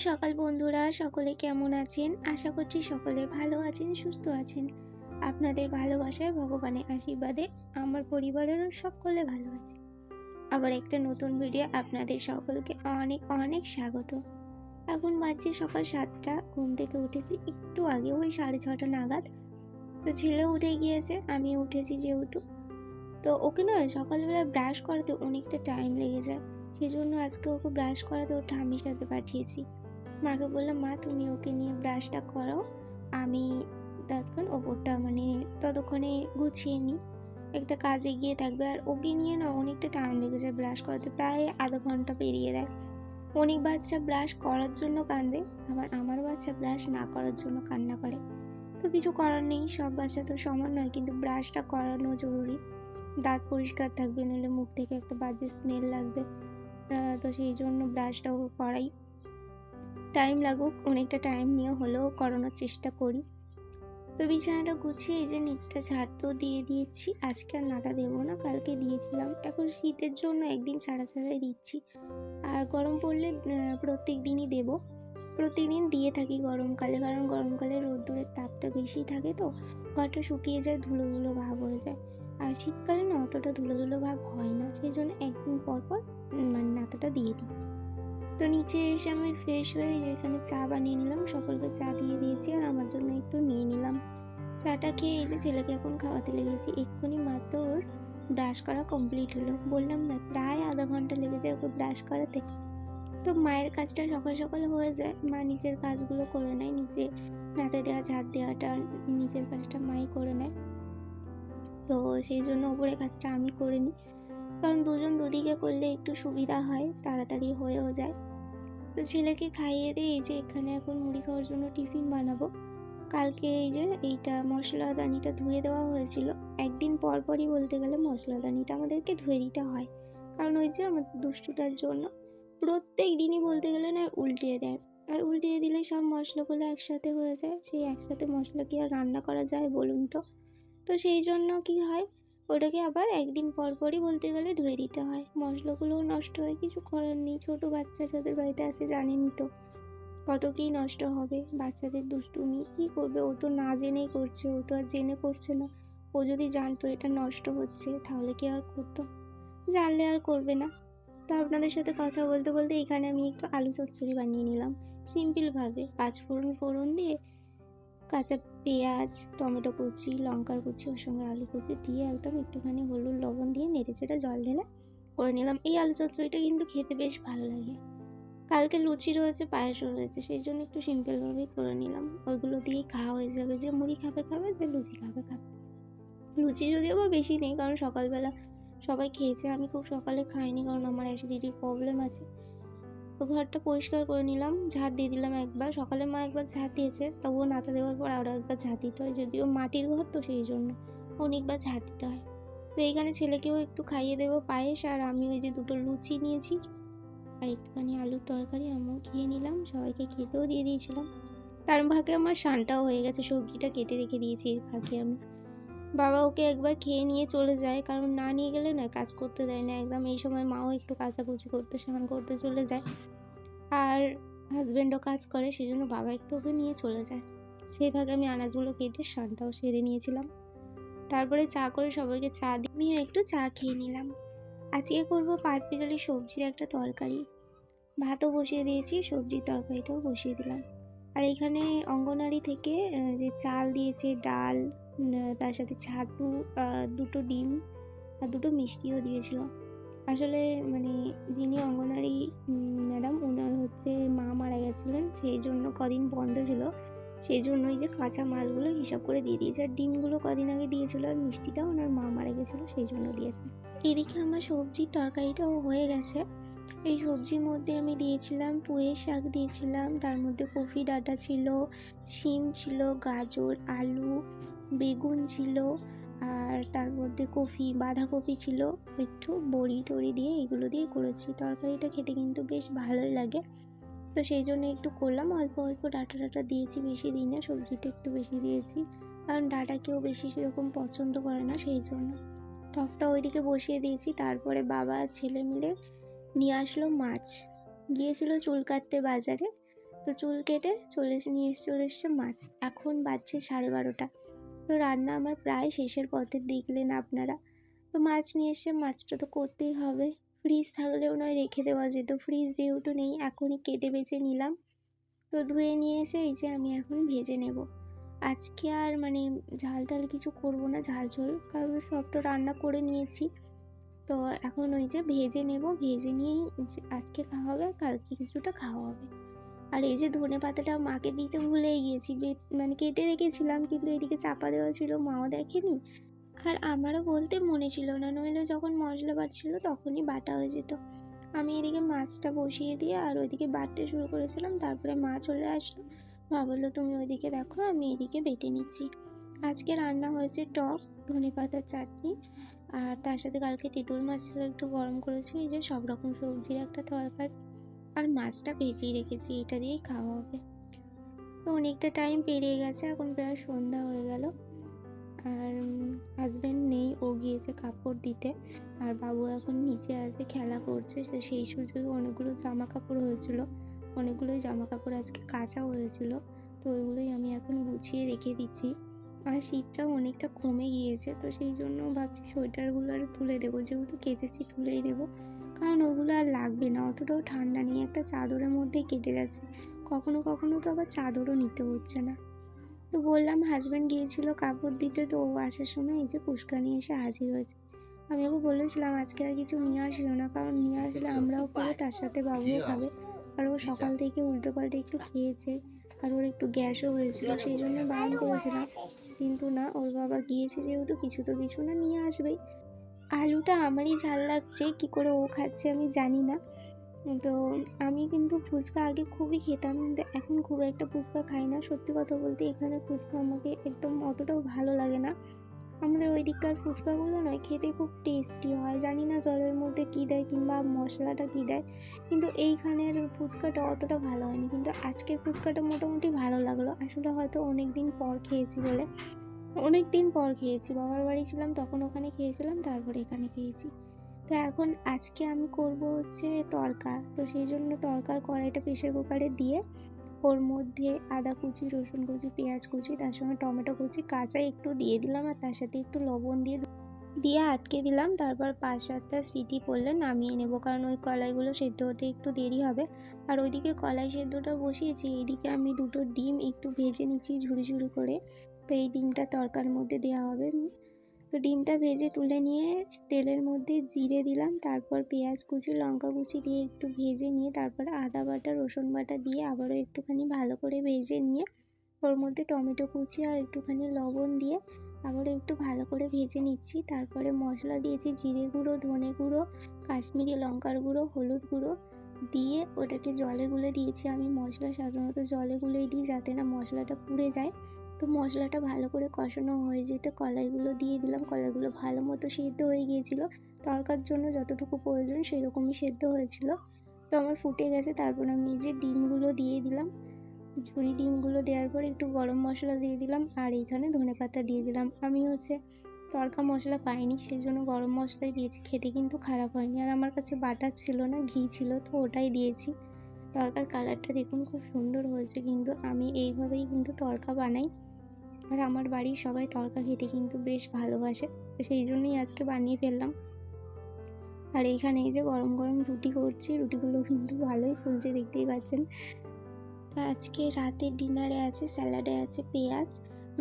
সকাল বন্ধুরা, সকলে কেমন আছেন? আশা করছি সকলে ভালো আছেন, সুস্থ আছেন। আপনাদের ভালোবাসায়, ভগবানের আশীর্বাদে আমার পরিবারেরও সকলে ভালো আছে। আবার একটা নতুন ভিডিও আপনাদের সকলকে অনেক অনেক স্বাগত। এখন বাজছে সকাল 7টা, ঘুম থেকে উঠেছি একটু আগে, ওই 6:30 নাগাদ। তো ছেলেও উঠে গিয়েছে, আমি উঠেছি যেহেতু। তো ওকে না সকালবেলা ব্রাশ করাতে অনেকটা টাইম লেগে যায়, সেজন্য আজকে ওকে ব্রাশ করাতে ওর ঠাম্মির সাথে পাঠিয়েছি। মাকে বললাম, মা তুমি ওকে নিয়ে ব্রাশটা করাও, আমি ততক্ষণ ওপরটা ততক্ষণে গুছিয়ে নিই, একটা কাজে গিয়ে থাকবে। আর ওকে নিয়ে না অনেকটা টাইম লেগে যায় ব্রাশ করাতে, প্রায় আধা ঘন্টা পেরিয়ে দেয়। অনেক বাচ্চা ব্রাশ করার জন্য কাঁদে, আবার আমার বাচ্চা ব্রাশ না করার জন্য কান্না করে। তো কিছু করার নেই, সব বাচ্চা তো সমান নয়, কিন্তু ব্রাশটা করানো জরুরি। দাঁত পরিষ্কার থাকবে, নইলে মুখ থেকে একটা বাজে স্মেল লাগবে। তো সেই জন্য ব্রাশটাও করাই। টাইম লাগুক, অনেকটা টাইম নিয়ে হলেও করানোর চেষ্টা করি। তো বিছানাটা গুছিয়ে এই যে নিচটা ঝাড় তো দিয়ে দিয়েছি, আজকে আর নাতা দেবো না, কালকে দিয়েছিলাম। এখন শীতের জন্য একদিন ছাড়া ছাড়াই দিচ্ছি। আর গরম পড়লে প্রত্যেক দিনই দেবো। প্রতিদিন দিয়ে থাকি গরমকালে, কারণ গরমকালে রোদ্দুরের তাপটা বেশি থাকে, তো ঘরটা শুকিয়ে যায়, ধুলো ধুলো ভাব হয়ে যায়। আর শীতকালে না অতটা ধুলো ধুলো ভাব হয় না, সেই জন্য একদিন পর পর নাতাটা দিয়ে দিই। তো নিচে এসে আমি ফ্রেশ হয়ে এখানে চা বানিয়ে নিলাম, সকলকে চা দিয়ে দিয়েছি, আর আমার জন্য একটু নিয়ে নিলাম। চাটা খেয়ে এই যে ছেলেকে এখন খাওয়াতে লেগেছি, এক্ষুনি মাত্র ওর ব্রাশ করা কমপ্লিট হলো। বললাম না, প্রায় আধা ঘন্টা লেগে যায় ওকে ব্রাশ করাতে। তো মায়ের কাজটা সকাল সকাল হয়ে যায়, মা নিজের কাজগুলো করে নেয়, নিচে নাতে দেওয়া ঝাড় দেওয়াটা, নিজের কাজটা মাই করে নেয়। তো সেই জন্য ওপরে কাজটা আমি করে নিই, কারণ দুজন দুদিকে করলে একটু সুবিধা হয়, তাড়াতাড়ি হয়েও যায়। তো ছেলেকে খাইয়ে দিয়ে এই যে এখানে এখন মুড়ি খাওয়ার জন্য টিফিন বানাবো। কালকে এই যে এইটা মশলাদানিটা ধুয়ে দেওয়া হয়েছিল, একদিন পর পরই বলতে গেলে মশলাদানিটা আমাদেরকে ধুয়ে দিতে হয়, কারণ ওই যে আমার দুষ্টুটার জন্য প্রত্যেক দিনই বলতে গেলে না উল্টিয়ে দেয়। আর উল্টিয়ে দিলে সব মশলাগুলো একসাথে হয়ে যায়, সেই একসাথে মশলা কি আর রান্না করা যায় বলুন তো? তো সেই জন্য কি হয়, ওটাকে আবার একদিন পর পরই বলতে গেলে ধুয়ে দিতে হয়, মশলাগুলোও নষ্ট হয়, কিছু করার নেই। ছোটো বাচ্চা যাদের বাড়িতে আসে জানেনই তো কত কী নষ্ট হবে, বাচ্চাদের দুষ্টুমি কী করবে, ও তো না জেনেই করছে, ও তো আর জেনে করছে না। ও যদি জানতো এটা নষ্ট হচ্ছে তাহলে কি আর করতো? জানলে আর করবে না। তো আপনাদের সাথে কথা বলতে বলতে এখানে আমি একটু আলু চচ্চড়ি বানিয়ে নিলাম সিম্পলভাবে, 5 ফোড়ন ফোড়ন দিয়ে, কাঁচা পেঁয়াজ, টমেটো কুচি, লঙ্কার কুচি, ওর সঙ্গে আলু কুচি দিয়ে একদম একটুখানি হলুদ লবণ দিয়ে নেড়ে চেড়ে জল ঢেলে করে নিলাম। এই আলু চচ্চড়িটা কিন্তু খেতে বেশ ভালো লাগে। কালকে লুচি রয়েছে, পায়েসও রয়েছে, সেই জন্য একটু সিম্পলভাবেই করে নিলাম। ওইগুলো দিয়েই খাওয়া হয়ে যাবে, যে মুড়ি খাবে খাবে, যে লুচি খাবে খাবে। লুচি যদিও বা বেশি নেই, কারণ সকালবেলা সবাই খেয়েছে, আমি খুব সকালে খাইনি, কারণ আমার অ্যাসিডিটির প্রবলেম আছে। তো ঘরটা পরিষ্কার করে নিলাম, ঝাড় দিয়ে দিলাম একবার, সকালে মা একবার ঝাড় দিয়েছে, তবুও নাতা দেওয়ার পর আরও একবার ঝাড় দিতে হয়, যদিও মাটির ঘর তো সেই জন্য অনেকবার ঝাড় দিতে হয়। তো এইখানে ছেলেকেও একটু খাইয়ে দেবো পায়েস, আর আমি ওই যে দুটো লুচি নিয়েছি আর একটুখানি আলুর তরকারি আমিও খেয়ে নিলাম, সবাইকে খেতেও দিয়ে দিয়েছিলাম। তার ফাঁকে আমার স্নানটাও হয়ে গেছে, সবজিটা কেটে রেখে দিয়েছি এর ফাঁকে আমি। বাবা ওকে একবার খেয়ে নিয়ে চলে যায়, কারণ না নিয়ে গেলে না কাজ করতে দেয় না একদম। এই সময় মাও একটু কাচাকুচি করতে, স্নান করতে চলে যায়, আর হাজব্যান্ডও কাজ করে, সেই জন্য বাবা একটু ওকে নিয়ে চলে যায়। সেই ভাগে আমি আনাজগুলো কেটে স্নানটাও সেরে নিয়েছিলাম। তারপরে চা করে সবাইকে চা দিয়ে আমিও একটু চা খেয়ে নিলাম। আজকে করবো 5 বিকেলি সবজির একটা তরকারি, ভাতও বসিয়ে দিয়েছি, সবজির তরকারিটাও বসিয়ে দিলাম। আর এখানে অঙ্গনারী থেকে যে চাল দিয়েছে, ডাল, তার সাথে ছাতু, দুটো ডিম আর দুটো মিষ্টিও দিয়েছিল। আসলে যিনি অঙ্গনারী ম্যাডাম, ওনার হচ্ছে মা মারা গেছিলেন, সেই জন্য কদিন বন্ধ ছিল, সেই জন্য এই যে কাঁচা মালগুলো হিসাব করে দিয়ে দিয়েছে। আর ডিমগুলো কদিন আগে দিয়েছিল, আর মিষ্টিটা ওনার মা মারা গেছিলো সেই জন্য দিয়েছে। এদিকে আমার সবজির তরকারিটাও হয়ে গেছে। এই সবজির মধ্যে আমি দিয়েছিলাম পুঁইয়ের শাক দিয়েছিলাম, তার মধ্যে কফি ডাঁটা ছিল, শিম ছিল, গাজর, আলু, বেগুন ছিল, আর তার মধ্যে বাঁধাকপি ছিল, একটু বড়ি টড়ি দিয়ে এগুলো দিয়ে করেছি। তরকারিটা খেতে কিন্তু বেশ ভালোই লাগে, তো সেই জন্য একটু করলাম, অল্প অল্প ডাঁটা দিয়েছি, বেশি দিই না, সবজিটা একটু বেশি দিয়েছি, কারণ ডাঁটা কেউ বেশি সেরকম পছন্দ করে না, সেই জন্য। টকটা ওইদিকে বসিয়ে দিয়েছি। তারপরে বাবা আর ছেলে মিলে নিয়ে আসলো মাছ, গিয়েছিল চুল কাটতে বাজারে, তো চুল কেটে চলে এসছে মাছ। এখন বাজছে 12:30। তো রান্না আমার প্রায় শেষের পথে, দেখলেন আপনারা। তো মাছ নিয়ে এসে মাছটা তো করতেই হবে। ফ্রিজ থাকলেও নয় রেখে দেওয়া যেত, ফ্রিজ যেহেতু নেই এখনই কেটে বেছে নিলাম। তো ধুয়ে নিয়ে এসে এই যে আমি এখন ভেজে নেব। আজকে আর মানে ঝাল টাল কিছু করব না, ঝাল ঝোল, কারণ সব তো রান্না করে নিয়েছি। তো এখন ওই যে ভেজে নেব, ভেজে নিয়েই আজকে খাওয়া হবে, কালকে কিছুটা খাওয়া হবে। আর এই যে ধনে পাতাটা মাকে দিতে ভুলেই গিয়েছি, মানে কেটে রেখেছিলাম, কিন্তু এদিকে চাপা দেওয়া ছিল, মাও দেখেনি। আর আমারও বলতে মনে ছিল না, নইলে যখন মশলা বাটছিল তখনই বাটা হয়ে যেত। আমি এদিকে মাছটা বসিয়ে দিয়ে আর ওইদিকে বাটতে শুরু করেছিলাম, তারপরে মা চলে আসলো। মা বললো তুমি ওইদিকে দেখো, আমি এদিকে বেটে নিচ্ছি। আজকে রান্না হয়েছে টক, ধনে পাতার চাটনি, আর তার সাথে কালকে তেঁতুল মাছ ছিল, একটু গরম করেছি। এই যে সব রকম সবজির একটা তরকারি, আর মাছটা ভেজেই রেখেছি, এটা দিয়েই খাওয়া হবে। তো অনেকটা টাইম পেরিয়ে গেছে, এখন প্রায় সন্ধ্যা হয়ে গেল। আর হাজব্যান্ড নেই, ও গিয়েছে কাপড় দিতে। আর বাবু এখন নিচে আছে, খেলা করছে। তো সেই সুযোগে অনেকগুলো জামা কাপড় হয়েছিল, অনেকগুলোই জামা কাপড় আজকে কাচা হয়েছিল। তো ওইগুলোই আমি এখন গুছিয়ে রেখে দিচ্ছি। আর শীতটাও অনেকটা কমে গিয়েছে, তো সেই জন্য ভাবছি সোয়েটারগুলো আর তুলে দেবো, যেহেতু কেচেছি তুলেই দেবো, কারণ ওগুলো আর লাগবে না। অতটাও ঠান্ডা নেই, একটা চাদরের মধ্যেই কেটে যাচ্ছে। কখনো কখনো তো আবার চাদরও নিতে হচ্ছে না। তো বললাম হাজব্যান্ড গিয়েছিল কাপড় দিতে, তো ও আসার সময় এই যে ফুচকা নিয়ে এসে হাজির হয়েছে। আমি ওকে বলেছিলাম আজকে আর কিছু নিয়ে আসিও না, কারণ নিয়ে আসলে আমরাও খাবো, তার সাথে বাবুও খাবে। আর ও সকাল থেকে উল্টো পাল্টে একটু খেয়েছে, আর ওর একটু গ্যাসও হয়েছিল, সেই জন্য বারণ করেছিলাম। কিন্তু না, ওর বাবা গিয়েছে যেহেতু কিছু তো কিছু না নিয়ে আসবেই। আলুটা আমারই ঝাল লাগছে, কি করে ও খাচ্ছে আমি জানি না। তো আমি কিন্তু ফুচকা আগে খুবই খেতাম, কিন্তু এখন খুব একটা ফুচকা খাই না। সত্যি কথা বলতে এখানে ফুচকা আমাকে একদম অতটাও ভালো লাগে না। আমাদের ওই দিককার ফুচকাগুলো নয়, খেতে খুব টেস্টি হয়, জানি না জলের মধ্যে কী দেয় কিংবা মশলাটা কী দেয়, কিন্তু এইখানের ফুচকাটা অতটা ভালো হয়নি। কিন্তু আজকের ফুচকাটা মোটামুটি ভালো লাগলো, আসলে হয়তো অনেক দিন পর খেয়েছি বলে। অনেক দিন পর খেয়েছি, বাবার বাড়ি ছিলাম তখন ওখানে খেয়েছিলাম, তারপরে এখানে খেয়েছি। তো এখন আজকে আমি করব হচ্ছে তড়কা। তো সেই জন্য তড়কার কড়াইটা প্রেশার কুকারে দিয়ে ওর মধ্যে আদা কুচি, রসুন কুচি, পেঁয়াজ কুচি, তার সঙ্গে টমেটো কুচি কাঁচা একটু দিয়ে দিলাম, আর তার সাথে একটু লবণ দিয়ে আটকে দিলাম। তারপর 5-7টা সিটি পড়লে নামিয়ে নেব, কারণ ওই কলাইগুলো সেদ্ধ হতে একটু দেরি হবে। আর ওইদিকে কলাই সেদ্ধটা বসিয়েছি, এইদিকে আমি 2টো ডিম একটু ভেজে নিচ্ছি ঝুড়ি ঝুড়ি করে। তো এই ডিমটা তড়কার মধ্যে দেওয়া হবে। তো ডিমটা ভেজে তুলে নিয়ে তেলের মধ্যে জিরে দিলাম, তারপর পেঁয়াজ কুচি, লঙ্কা কুচি দিয়ে একটু ভেজে নিয়ে তারপর আদা বাটা, রসুন বাটা দিয়ে আবারও একটুখানি ভালো করে ভেজে নিয়ে ওর মধ্যে টমেটো কুচি আর একটুখানি লবণ দিয়ে আবারও একটু ভালো করে ভেজে নিচ্ছি। তারপরে মশলা দিয়েছি জিরে গুঁড়ো, ধনে গুঁড়ো, কাশ্মীরি লঙ্কার গুঁড়ো, হলুদ গুঁড়ো দিয়ে ওটাকে জলে গুলে দিয়েছি। আমি মশলা সাধারণত জলে গুলেই দিই, যাতে না মশলাটা পুড়ে যায়। তো মশলাটা ভালো করে কষানো হয়ে যেতে কলাইগুলো দিয়ে দিলাম, কলাইগুলো ভালো মতো সেদ্ধ হয়ে গিয়েছিল, তড়কার জন্য যতটুকু প্রয়োজন সেই রকমই সেদ্ধ হয়েছিল। তো আমার ফুটে গেছে, তারপর আমি এই যে ডিমগুলো দিয়ে দিলাম, ঝুরি ডিমগুলো দেওয়ার পর একটু গরম মশলা দিয়ে দিলাম, আর এইখানে ধনেপাতা দিয়ে দিলাম। আমি হচ্ছে তড়কা মশলা পাইনি, সেই জন্য গরম মশলাই দিয়েছি, খেতে কিন্তু খারাপ হয়নি। আর আমার কাছে বাটার ছিল না, ঘি ছিল, তো ওটাই দিয়েছি। তড়কার কালারটা দেখুন খুব সুন্দর হয়েছে, কিন্তু আমি এইভাবেই কিন্তু তড়কা বানাই। আর আমার বাড়ির সবাই তড়কা খেতে কিন্তু বেশ ভালোবাসে, তো সেই জন্যই আজকে বানিয়ে ফেললাম। আর এইখানে এই যে গরম গরম রুটি করছি, রুটিগুলো কিন্তু ভালোই ফুলছে, দেখতেই পাচ্ছেন। তো আজকে রাতের ডিনারে আছে, স্যালাডে আছে পেঁয়াজ,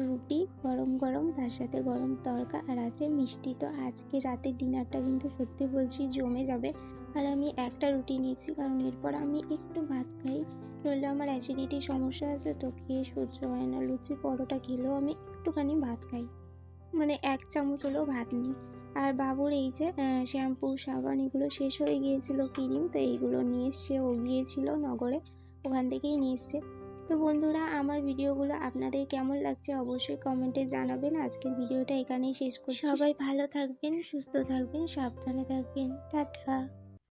রুটি গরম গরম, তার সাথে গরম তড়কা, আর আছে মিষ্টি। তো আজকে রাতের ডিনারটা কিন্তু সত্যি বলছি জমে যাবে। আর আমি একটা রুটি নিয়েছি, কারণ এরপর আমি একটু ভাত খাই, নইলে আমার অ্যাসিডিটির সমস্যা আছে, তো খেয়ে সহ্য হয় না। লুচি পরোটা খেলেও আমি একটুখানি ভাত খাই, মানে 1 চামচ হলেও ভাত নিই। আর বাবুর এই যে শ্যাম্পু সাবান এগুলো শেষ হয়ে গিয়েছিল, ক্রিম, তো এইগুলো নিয়ে এসছে, ও গিয়েছিল নগরে, ওখান থেকেই নিয়ে এসছে। তো বন্ধুরা, আমার ভিডিওগুলো আপনাদের কেমন লাগছে অবশ্যই কমেন্টে জানাবেন। আজকের ভিডিওটা এখানেই শেষ করছি। সবাই ভালো থাকবেন, সুস্থ থাকবেন, সাবধানে থাকবেন। টাটা।